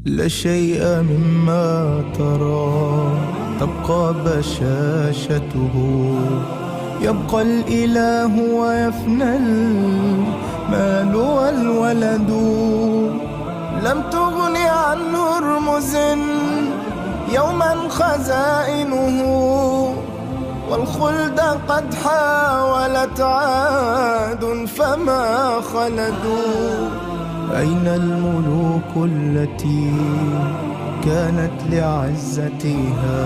لا شيء مما ترى تبقى بشاشته، يبقى الإله ويفنى المال والولد. لم تغن عن هرمز يوما خزائنه، والخلد قد حاولت عاد فما خلدوا. أين الملوك التي كانت لعزتها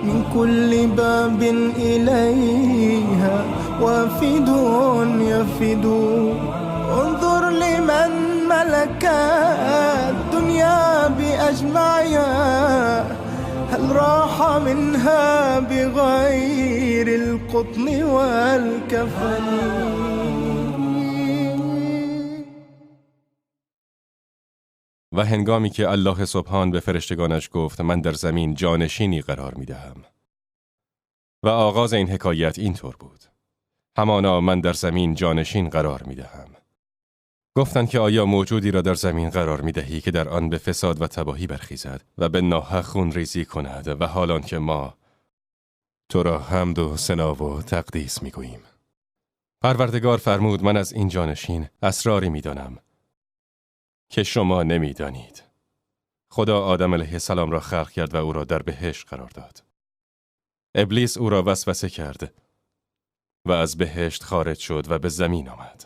من كل باب إليها وافد يفد؟ انظر لمن ملك الدنيا بأجمعها، هل راح منها بغير القطن والكفن؟ و هنگامی که الله سبحان به فرشتگانش گفت من در زمین جانشینی قرار می دهم. و آغاز این حکایت اینطور بود: همانا من در زمین جانشین قرار می دهم. گفتند که آیا موجودی را در زمین قرار می دهی که در آن به فساد و تباهی برخیزد و به ناحق خون ریزی کند، و حالان که ما تو را حمد و ثنا و تقدیس می گوییم. پروردگار فرمود من از این جانشین اسراری می دانم که شما نمی دانید. خدا آدم علیه السلام را خلق کرد و او را در بهشت قرار داد. ابلیس او را وسوسه کرد و از بهشت خارج شد و به زمین آمد.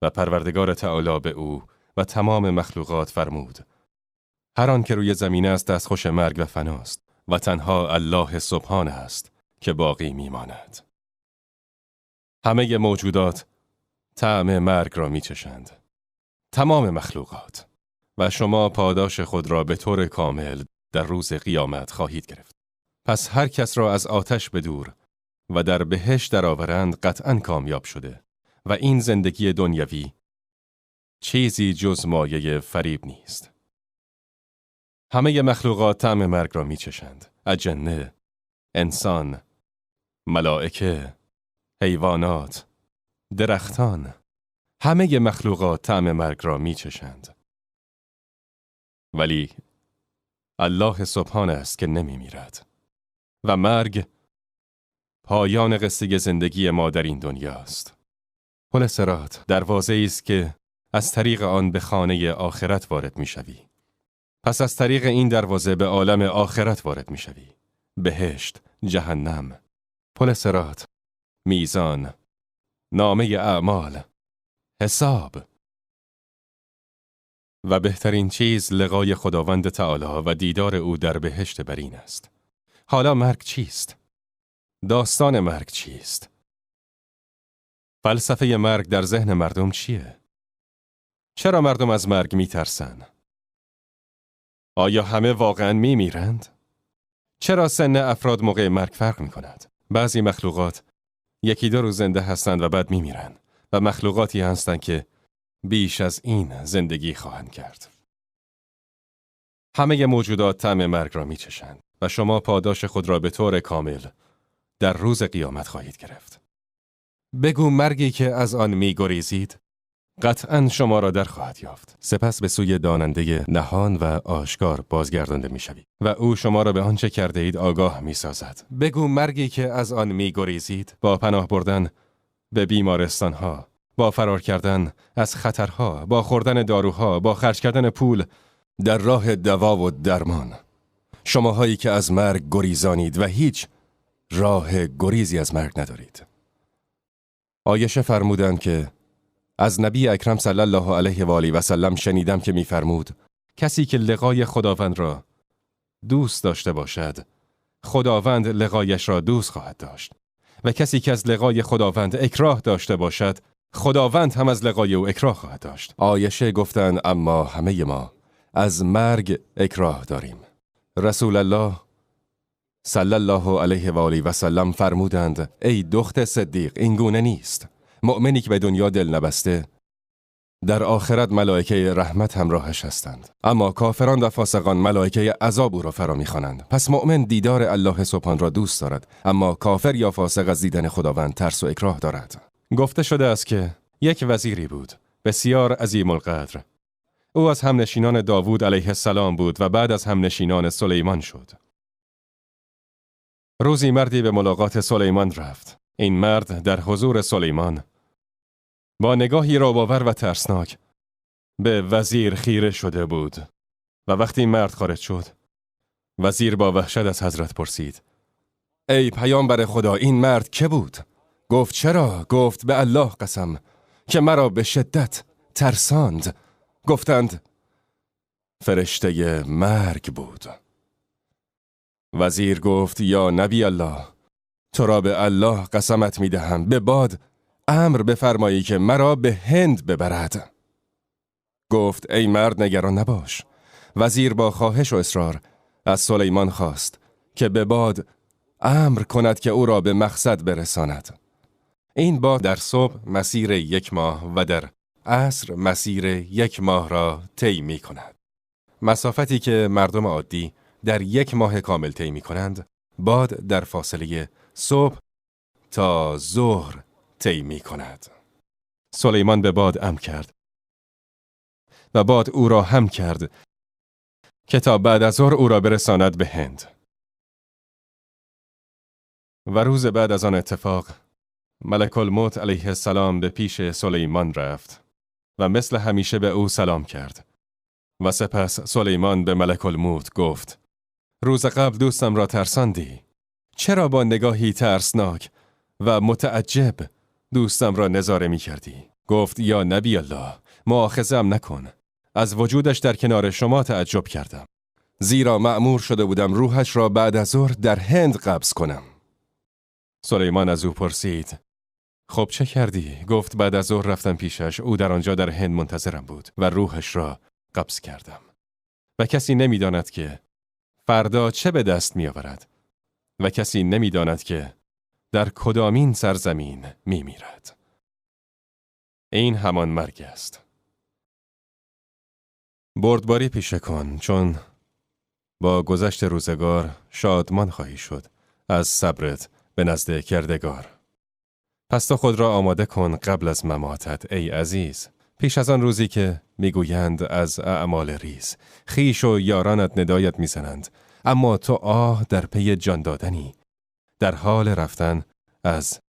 و پروردگار تعالی به او و تمام مخلوقات فرمود هر آن که روی زمین است دستخوش مرگ و فناست و تنها الله سبحان است که باقی میماند. همه موجودات طعم مرگ را میچشند، تمام مخلوقات، و شما پاداش خود را به طور کامل در روز قیامت خواهید گرفت. پس هر کس را از آتش بدور و در بهشت درآورند قطعاً کامیاب شده و این زندگی دنیوی چیزی جز مایه فریب نیست. همه مخلوقات طعم مرگ را میچشند. اجنه، انسان، ملائکه، حیوانات، درختان، همه مخلوقات طعم مرگ را میچشند. ولی الله سبحان است که نمی میرد و مرگ پایان قصه زندگی ما در این دنیاست. پل صراط دروازه‌ای است که از طریق آن به خانه آخرت وارد میشوی. پس از طریق این دروازه به عالم آخرت وارد میشوی. بهشت، جهنم، پل صراط، میزان، نامه اعمال، حساب. و بهترین چیز لقای خداوند تعالی و دیدار او در بهشت برین است. حالا مرگ چیست؟ داستان مرگ چیست؟ فلسفه مرگ در ذهن مردم چیه؟ چرا مردم از مرگ میترسن؟ آیا همه واقعاً میمیرند؟ چرا سن افراد موقع مرگ فرق میکند؟ بعضی مخلوقات یکی دو روز زنده هستند و بعد میمیرند و مخلوقاتی هستند که بیش از این زندگی خواهند کرد. همه موجودات طعم مرگ را میچشند و شما پاداش خود را به طور کامل در روز قیامت خواهید گرفت. بگو مرگی که از آن میگریزید قطعاً شما را در خواهد یافت. سپس به سوی داننده نهان و آشکار بازگردانده میشوید و او شما را به آنچه کرده اید آگاه میسازد. بگو مرگی که از آن میگریزید با پناه بردن به بیمارستانها، با فرار کردن از خطرها، با خوردن داروها، با خرج کردن پول در راه دوا و درمان، شماهایی که از مرگ گریزانید و هیچ راه گریزی از مرگ ندارید. عایشه فرمودند که از نبی اکرم صلی الله علیه و آله و سلم شنیدم که می‌فرمود کسی که لقای خداوند را دوست داشته باشد، خداوند لقایش را دوست خواهد داشت، و کسی که از لقای خداوند اکراه داشته باشد، خداوند هم از لقای او اکراه خواهد داشت. عایشه گفتند اما همه ما از مرگ اکراه داریم. رسول الله صلی الله علیه و آله و سلم فرمودند ای دختر صدیق، این گونه نیست. مؤمنی که به دنیا دل نبسته در آخرت ملائکه رحمت همراهش هستند، اما کافران و فاسقان ملائکه عذاب او را فرا می‌خوانند. پس مؤمن دیدار الله سبحان را دوست دارد، اما کافر یا فاسق از دیدن خداوند ترس و اکراه دارد. گفته شده است که یک وزیری بود بسیار عظیم القدر او از همنشینان داوود علیه السلام بود و بعد از همنشینان سلیمان شد. روزی مردی به ملاقات سلیمان رفت. این مرد در حضور سلیمان با نگاهی رعب‌آور و ترسناک به وزیر خیره شده بود و وقتی مرد خارج شد، وزیر با وحشت از حضرت پرسید: ای پیامبر خدا، این مرد که بود؟ گفت چرا؟ گفت به الله قسم که مرا به شدت ترساند. گفتند فرشته مرگ بود. وزیر گفت یا نبی الله، تو را به الله قسمت می دهم به باد امر بفرمایی که مرا به هند ببرد. گفت ای مرد نگران نباش. وزیر با خواهش و اصرار از سلیمان خواست که به باد امر کند که او را به مقصد برساند. این باد در صبح مسیر 1 ماه و در عصر مسیر 1 ماه را طی می کند. مسافتی که مردم عادی در 1 ماه کامل طی می کنند، باد در فاصله صبح تا ظهر طی می کند. سلیمان به باد امر کرد و باد او را هم کرد که تا بعد از ظهر او را برساند به هند. و روز بعد از آن اتفاق ملک الموت علیه السلام به پیش سلیمان رفت و مثل همیشه به او سلام کرد و سپس سلیمان به ملک الموت گفت: روز قبل دوستم را ترساندی. چرا با نگاهی ترسناک و متعجب دوستم را نظاره می کردی؟ گفت یا نبی الله، مؤاخذه‌ام نکن. از وجودش در کنار شما تعجب کردم. زیرا مأمور شده بودم روحش را بعد از ظهر در هند قبض کنم. سلیمان از او پرسید: خب چه کردی؟ گفت بعد از ظهر رفتم پیشش. او در آنجا در هند منتظرم بود و روحش را قبض کردم. و کسی نمی‌داند که فردا چه به دست می‌آورد و کسی نمی‌داند که در کدامین سرزمین می‌میرد. این همان مرگ است. بردباری پیشه کن، چون با گذشت روزگار شادمان خواهی شد از صبرت به نزد کردگار. پس تو خود را آماده کن قبل از مماتت ای عزیز، پیش از آن روزی که میگویند از اعمال ریز، خویش و یارانت ندایت میزنند، اما تو آه در پی جان دادنی، در حال رفتن از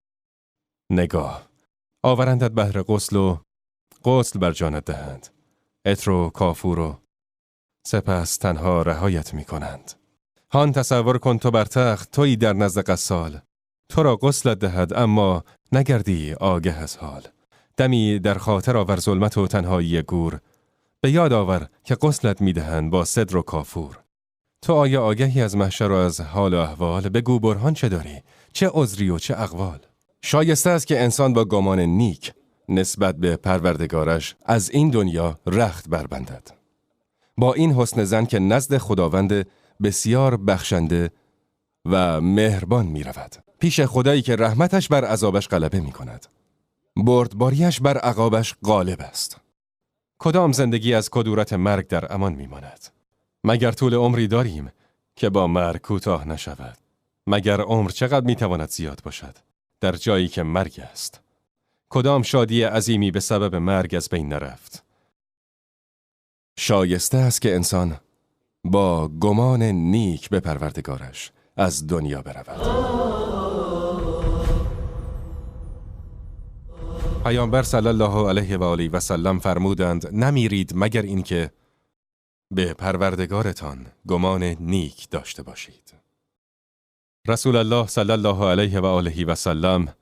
نگاه. آورندت بهر غسل و غسل بر جانت دهند، عطر و کافور و سپس تنها رهایت می کنند. هان تصور کن تو بر تخت، تویی در نزد قصال، تو را غسلت دهد اما نگردی آگه از حال. دمی در خاطر آور ظلمت و تنهایی گور، به یاد آور که غسلت می دهند با سدر و کافور. تو آیا آگهی از محشر و از حال و احوال؟ بگو برهان چه داری؟ چه عذری و چه اقوال؟ شایسته است که انسان با گمان نیک نسبت به پروردگارش از این دنیا رخت بربندد، با این حسن ظن که نزد خداوند بسیار بخشنده و مهربان می رود، پیش خدایی که رحمتش بر عذابش غلبه می کند، بردباریش بر عقابش غالب است. کدام زندگی از کدورت مرگ در امان می ماند؟ مگر طول عمری داریم که با مرگ کوتاه نشود؟ مگر عمر چقدر می تواند زیاد باشد در جایی که مرگ است؟ کدام شادی عظیمی به سبب مرگ از بین نرفت؟ شایسته است که انسان با گمان نیک به پروردگارش از دنیا برود. پیامبر صلی الله علیه و آله و سلم فرمودند نمیرید مگر اینکه به پروردگارتان گمان نیک داشته باشید. رسول الله صلی الله علیه و آله و سلم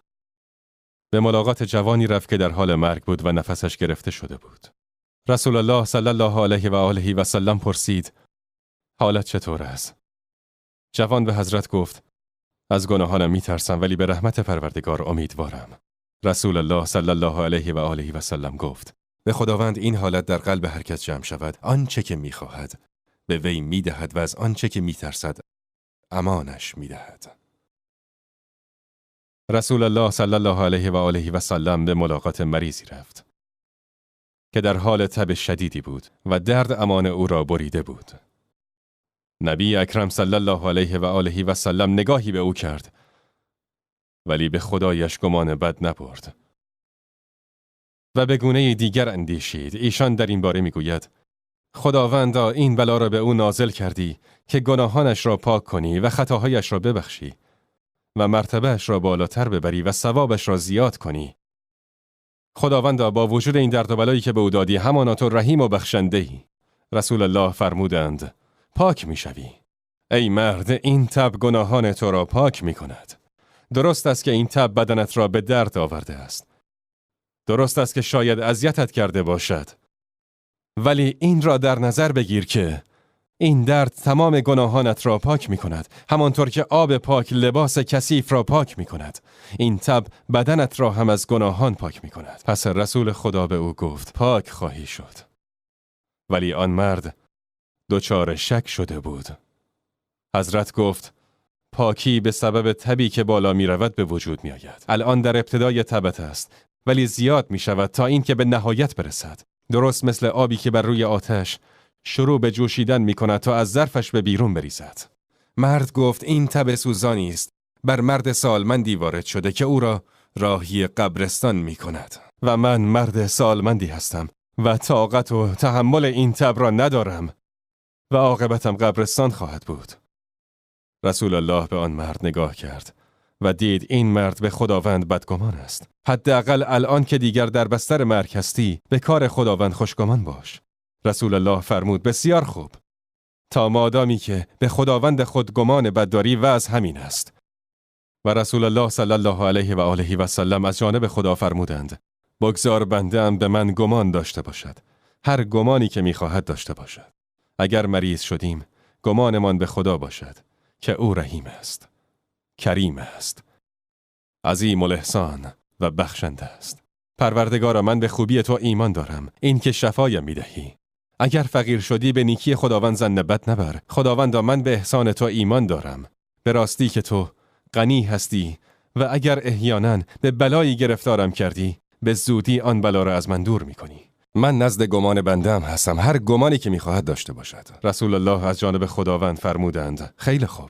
به ملاقات جوانی رفت که در حال مرگ بود و نفسش گرفته شده بود. رسول الله صلی الله علیه و آله و سلم پرسید حالت چطور است؟ جوان به حضرت گفت از گناهانم میترسم ولی به رحمت پروردگار امیدوارم. رسول الله صلی الله علیه و آله و سلم گفت به خداوند این حالت در قلب هر کس جمع شود، آنچه که میخواهد به وی میدهد و از آنچه که میترسد امانش میدهد. رسول الله صلی الله علیه و آله و سلم به ملاقات مریضی رفت که در حال تب شدیدی بود و درد امان او را بریده بود. نبی اکرم صلی الله علیه و آله و سلم نگاهی به او کرد ولی به خدایش گمان بد نبرد و به گونه دیگر اندیشید. ایشان در این باره میگوید خداوندا این بلا را به او نازل کردی که گناهانش را پاک کنی و خطاهایش را ببخشی و مرتبهش را بالاتر ببری و ثوابش را زیاد کنی. خداوندا با وجود این درد و بلایی که به او دادی همانا تو رحیم و بخشنده‌ای. رسول الله فرمودند پاک می‌شوی. ای مرد، این تب گناهان تو را پاک می‌کند. درست است که این تب بدنت را به درد آورده است. درست است که شاید اذیتت کرده باشد. ولی این را در نظر بگیر که این درد تمام گناهانت را پاک می کند، همانطور که آب پاک لباس کثیف را پاک می کند. این تب بدنت را هم از گناهان پاک می کند. پس رسول خدا به او گفت پاک خواهی شد. ولی آن مرد دچار شک شده بود. حضرت گفت پاکی به سبب تبی که بالا می رود به وجود می آید. الان در ابتدای تبت است، ولی زیاد می شود تا این که به نهایت برسد. درست مثل آبی که بر روی آتش شروع به جوشیدن می کند تا از ظرفش به بیرون بریزد. مرد گفت این تب سوزانی است بر مرد سالمندی وارد شده که او را راهی قبرستان می کند. و من مرد سالمندی هستم و طاقت و تحمل این تب را ندارم و عاقبتم قبرستان خواهد بود. رسول الله به آن مرد نگاه کرد و دید این مرد به خداوند بدگمان است. حداقل الان که دیگر در بستر مرگ هستی به کار خداوند خوشگمان باش. رسول الله فرمود بسیار خوب. تا مادامی که به خداوند خود گمان بد داری وضع همین است. و رسول الله صلی الله علیه و آله و سلم از جانب خدا فرمودند بگذار بنده‌ام به من گمان داشته باشد. هر گمانی که می‌خواهد داشته باشد. اگر مریض شدیم گمانمان به خدا باشد که او رحیم است، کریم است، عظیم الاحسان و بخشنده است. پروردگارا من به خوبی تو ایمان دارم، این که شفایم میدهی. اگر فقیر شدی به نیکی خداوند ظن بد نبر. خداوندا من به احسان تو ایمان دارم، به راستی که تو غنی هستی و اگر احیانا به بلایی گرفتارم کردی به زودی آن بلا را از من دور میکنی. من نزد گمان بنده‌ام هستم، هر گمانی که میخواهد داشته باشد. رسول الله از جانب خداوند فرمودند خیلی خوب.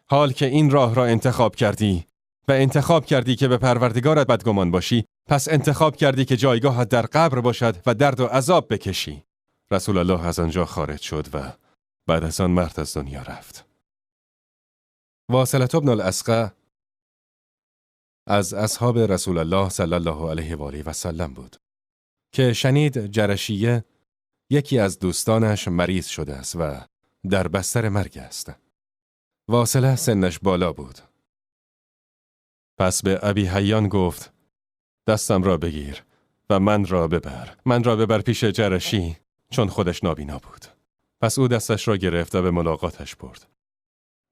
حال که این راه را انتخاب کردی و انتخاب کردی که به پروردگارت بدگمان باشی، پس انتخاب کردی که جایگاهت در قبر باشد و درد و عذاب بکشی. رسول الله از آنجا خارج شد و بعد از آن مرد از دنیا رفت. واصلة بن الاسقع از اصحاب رسول الله صلی الله علیه و آله و سلم بود که شنید جرشیه یکی از دوستانش مریض شده است و در بستر مرگ است. واصله سنش بالا بود. پس به ابی حیان گفت دستم را بگیر و من را ببر پیش جرشی، چون خودش نابینا بود. پس او دستش را گرفت و به ملاقاتش برد.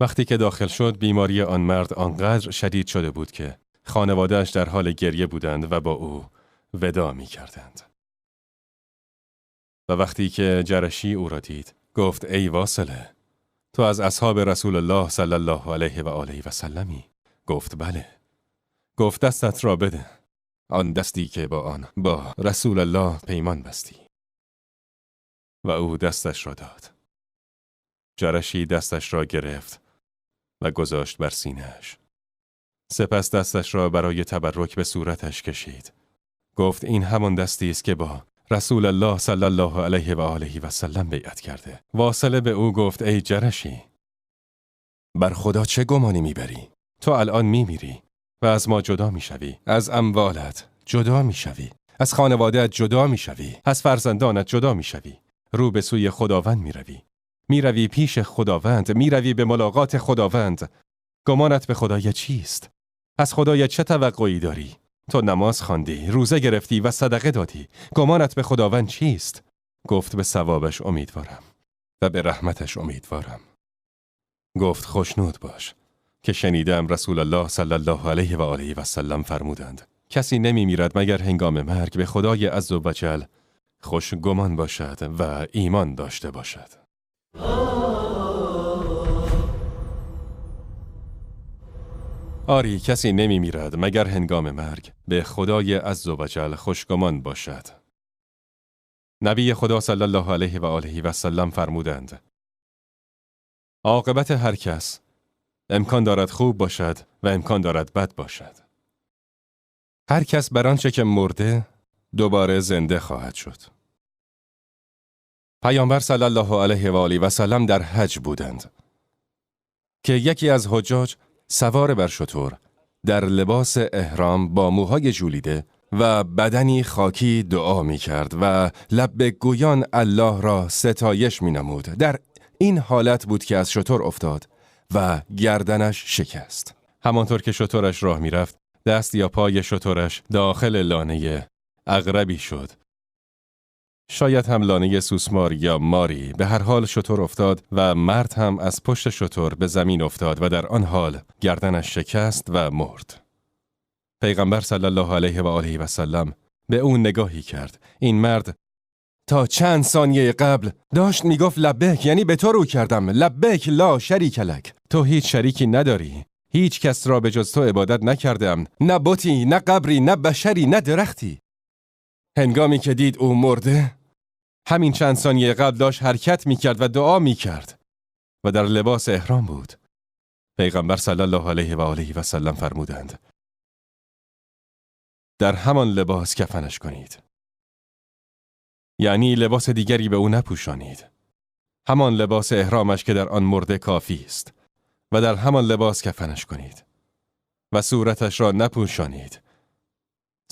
وقتی که داخل شد بیماری آن مرد آنقدر شدید شده بود که خانواده‌اش در حال گریه بودند و با او وداع می کردند. و وقتی که جرشی او را دید گفت ای واصله، تو از اصحاب رسول الله صلی الله علیه و آله و سلمی؟ گفت بله. گفت دستت را بده، آن دستی که با رسول الله پیمان بستی. و او دستش را داد. جرشی دستش را گرفت و گذاشت بر سینه‌اش. سپس دستش را برای تبرک به صورتش کشید. گفت این همان دستی است که با رسول الله صلی الله علیه و آله و سلم بیعت کرده. واصله به او گفت ای جرشی، بر خدا چه گمانی میبری؟ تو الان میمیری و از ما جدا میشوی، از اموالت جدا میشوی، از خانواده‌ات جدا میشوی، از فرزندانت جدا میشوی، رو به سوی خداوند میروی پیش خداوند، میروی به ملاقات خداوند. گمانت به خدای چیست؟ از خدای چه توقعی داری؟ تو نماز خواندی، روزه گرفتی و صدقه دادی. گمانت به خداوند چیست؟ گفت به ثوابش امیدوارم و به رحمتش امیدوارم. گفت خوشنود باش که شنیدم رسول الله صلی الله علیه و آله و سلم فرمودند کسی نمی میرد مگر هنگام مرگ به خدای عز و جل خوش گمان باشد و ایمان داشته باشد. آری کسی نمی میرد مگر هنگام مرگ به خدای عز و جل خوشگمان باشد. نبی خدا صلی الله علیه و آله و سلم فرمودند عاقبت هر کس امکان دارد خوب باشد و امکان دارد بد باشد. هر کس بر آنچه که مرده دوباره زنده خواهد شد. پیامبر صلی الله علیه و آله و سلم در حج بودند که یکی از حجاج سوار بر شتر در لباس احرام با موهای ژولیده و بدنی خاکی دعا می کرد و لبیک گویان الله را ستایش می نمود. در این حالت بود که از شتر افتاد و گردنش شکست. همانطور که شترش راه می رفت، دست یا پای شترش داخل لانه عقربی شد. شاید هم لانه سوسمار یا ماری، به هر حال شتر افتاد و مرد هم از پشت شتر به زمین افتاد و در آن حال گردنش شکست و مرد. پیغمبر صلی الله علیه و آله و سلم به اون نگاهی کرد. این مرد تا چند ثانیه قبل داشت میگفت لبیک، یعنی به تو رو کردم، لبیک لا شریک لک، تو هیچ شریکی نداری، هیچ کس را به جز تو عبادت نکردم، نه بتی، نه قبری، نه بشری، نه درختی. هنگامی که دید او مرده، همین چند ثانیه قبل داشت حرکت میکرد و دعا میکرد و در لباس احرام بود. پیغمبر صلی الله علیه و آله و سلم فرمودند در همان لباس کفنش کنید. یعنی لباس دیگری به او نپوشانید. همان لباس احرامش که در آن مرده کافی است و در همان لباس کفنش کنید و صورتش را نپوشانید،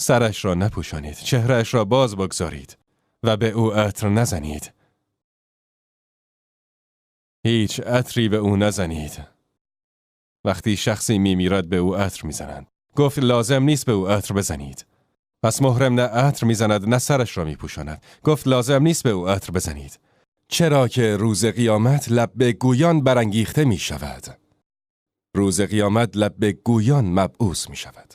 سرش را نپوشانید، چهرهش را باز بگذارید و به او عطر نزنید. هیچ عطری به او نزنید. وقتی شخصی میمیرد به او عطر میزنند. گفت لازم نیست به او عطر بزنید. پس محرم نه عطر میزند نه سرش را میپوشاند. گفت لازم نیست به او عطر بزنید. چرا که روز قیامت لبیک گویان برانگیخته میشود. روز قیامت لبیک گویان مبعوث میشود.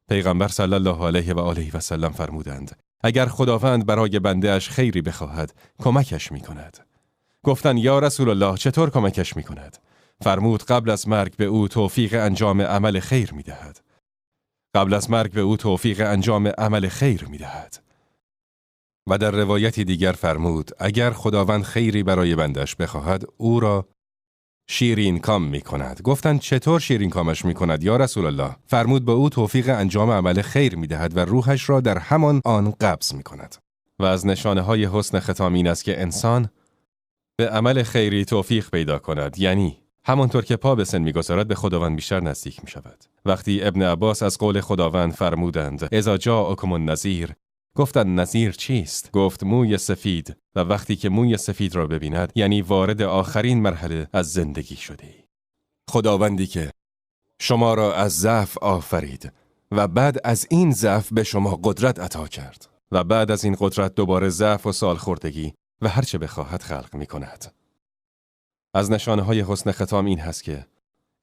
پیغمبر صلی الله علیه و آله و سلم فرمودند اگر خداوند برای بنده اش خیری بخواهد کمکش میکند. گفتند یا رسول الله چطور کمکش میکند؟ فرمود قبل از مرگ به او توفیق انجام عمل خیر میدهد. قبل از مرگ به او توفیق انجام عمل خیر میدهد. و در روایتی دیگر فرمود اگر خداوند خیری برای بندش بخواهد او را شیرین کام می کند. گفتند چطور شیرین کامش می کند یا رسول الله؟ فرمود به او توفیق انجام عمل خیر می دهد و روحش را در همان آن قبض می کند. و از نشانه های حسن ختام این است که انسان به عمل خیری توفیق پیدا کند، یعنی همانطور که پا به سن می گذارد به خداوند بیشتر نزدیک می شود. وقتی ابن عباس از قول خداوند فرمودند اذا جاءکم النذیر، گفتند نذیر چیست؟ گفت موی سفید، و وقتی که موی سفید را ببیند یعنی وارد آخرین مرحله از زندگی شده. خداوندی که شما را از ضعف آفرید و بعد از این ضعف به شما قدرت عطا کرد و بعد از این قدرت دوباره ضعف و سالخوردگی و هر چه بخواهد خلق می کند. از نشانه های حسن ختام این هست که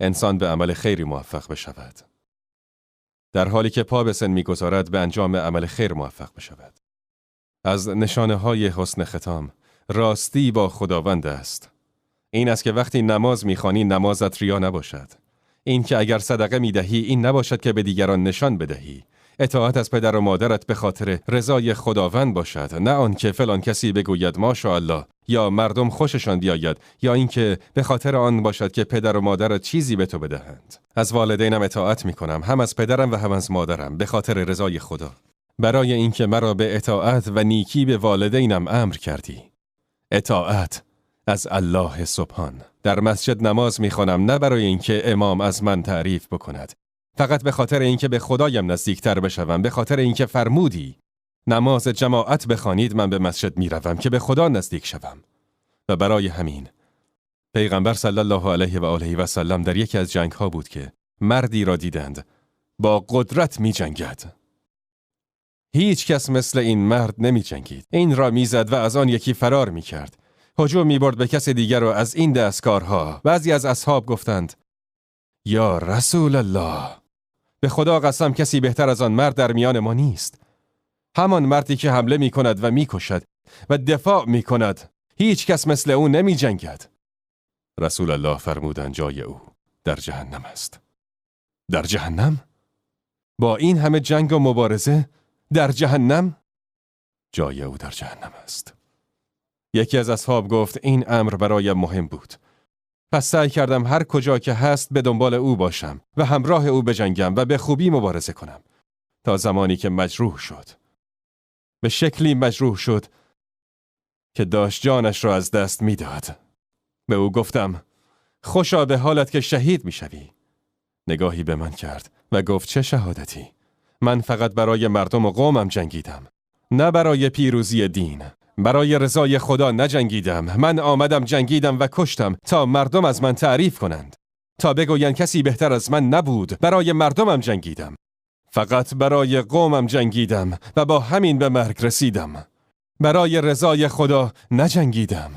انسان به عمل خیری موفق بشود. در حالی که پا به سن می‌گذارد به انجام عمل خیر موفق بشود. از نشانه های حسن ختام راستی با خداوند است. این است که وقتی نماز می‌خوانی نمازت ریا نباشد. این که اگر صدقه می‌دهی این نباشد که به دیگران نشان بدهی. اطاعت از پدر و مادرت به خاطر رضای خداوند باشد، نه آن که فلان کسی بگوید ماشاءالله یا مردم خوششان بیاید، یا اینکه به خاطر آن باشد که پدر و مادرت چیزی به تو بدهند. از والدینم اطاعت می‌کنم، هم از پدرم و هم از مادرم، به خاطر رضای خدا. برای اینکه مرا به اطاعت و نیکی به والدینم امر کردی. اطاعت از الله سبحان. در مسجد نماز می‌خوانم نه برای اینکه امام از من تعریف بکند، فقط به خاطر اینکه به خدایم نزدیکتر بشوم، به خاطر اینکه فرمودی نماز جماعت بخوانید من به مسجد میروم که به خدا نزدیک شوم. و برای همین پیغمبر صلی الله علیه و آله و سلم در یکی از جنگ‌ها بود که مردی را دیدند با قدرت می جنگد. هیچ کس مثل این مرد نمی جنگید. این را می زد و از آن یکی فرار می کرد. هجوم می برد به کس دیگر و از این دستکارها. بعضی از اصحاب گفتند یا رسول الله، به خدا قسم کسی بهتر از آن مرد در میان ما نیست. همان مردی که حمله می کند و می کشد و دفاع می کند. هیچ کس مثل او نمی جنگد. رسول الله فرمودند جای او در جهنم است. در جهنم؟ با این همه جنگ و مبارزه در جهنم؟ جای او در جهنم است. یکی از اصحاب گفت این امر برایم مهم بود. پس سعی کردم هر کجا که هست به دنبال او باشم و همراه او بجنگم و به خوبی مبارزه کنم تا زمانی که مجروح شد. به شکلی مجروح شد که داشت جانش را از دست میداد. به او گفتم خوشا به حالت که شهید میشوی. نگاهی به من کرد و گفت چه شهادتی؟ من فقط برای مردم و قومم جنگیدم، نه برای پیروزی دین. برای رضای خدا نجنگیدم. من آمدم جنگیدم و کشتم تا مردم از من تعریف کنند، تا بگویند کسی بهتر از من نبود. برای مردمم جنگیدم، فقط برای قومم جنگیدم و با همین به مرگ رسیدم. برای رضای خدا نجنگیدم.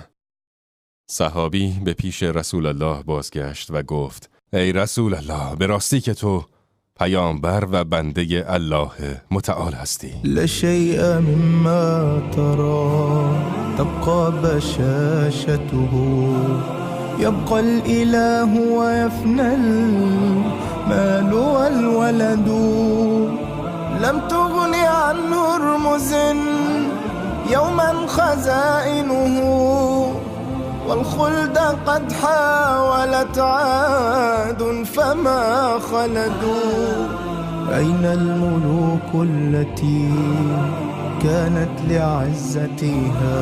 صحابی به پیش رسول الله بازگشت و گفت ای رسول الله، به راستی که تو پیامبر و بنده الله متعال هستی. لشیء مما ترى تبقى بشاشته يبقى الإله ويفنى المال والولد لم تغن عن هرمز يوما خزائنه والخلد قد حاولت عاد فما خلدوا. أين الملوك التي كانت لعزتها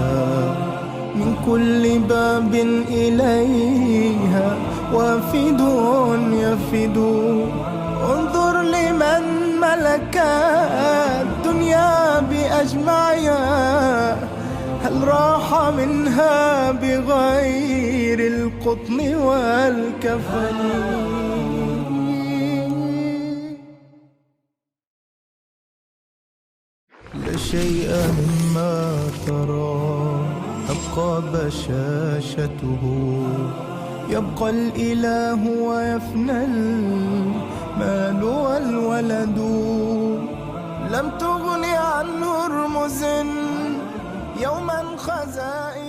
من كل باب إليها وافد يفد. انظر لمن ملك الدنيا بأجمعها هل راح منها بغير القطن والكفن. لشيء مما ترى تبقى بشاشته يبقى الإله ويفنى المال والولد لم تغن عن هرمز يوما خزائن